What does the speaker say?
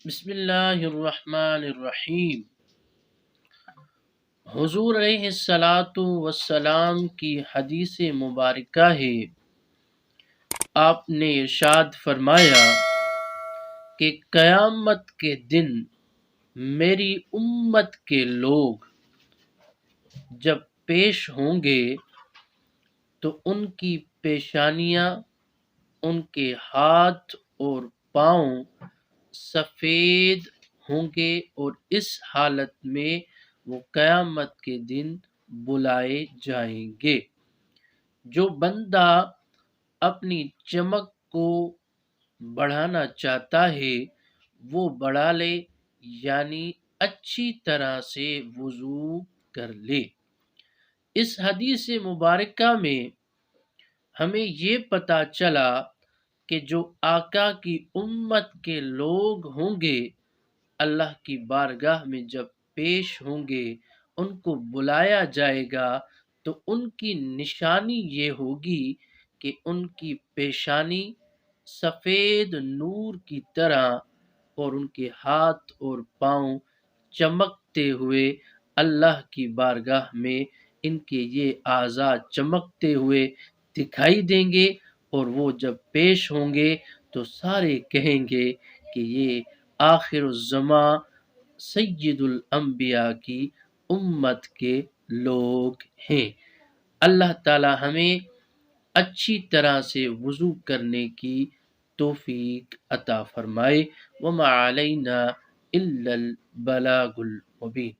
بسم اللہ الرحمن الرحیم۔ حضور علیہ الصلاۃ والسلام کی حدیث مبارکہ ہے، آپ نے ارشاد فرمایا کہ قیامت کے دن میری امت کے لوگ جب پیش ہوں گے تو ان کی پیشانیاں، ان کے ہاتھ اور پاؤں سفید ہوں گے، اور اس حالت میں وہ قیامت کے دن بلائے جائیں گے۔ جو بندہ اپنی چمک کو بڑھانا چاہتا ہے وہ بڑھا لے، یعنی اچھی طرح سے وضو کر لے۔ اس حدیث مبارکہ میں ہمیں یہ پتہ چلا کہ جو آقا کی امت کے لوگ ہوں گے، اللہ کی بارگاہ میں جب پیش ہوں گے، ان کو بلایا جائے گا تو ان کی نشانی یہ ہوگی کہ ان کی پیشانی سفید نور کی طرح اور ان کے ہاتھ اور پاؤں چمکتے ہوئے اللہ کی بارگاہ میں ان کے یہ اعضاء چمکتے ہوئے دکھائی دیں گے، اور وہ جب پیش ہوں گے تو سارے کہیں گے کہ یہ آخر الزماں سید الانبیاء کی امت کے لوگ ہیں۔ اللہ تعالی ہمیں اچھی طرح سے وضو کرنے کی توفیق عطا فرمائے۔ وما علینا الا البلاغ المبین۔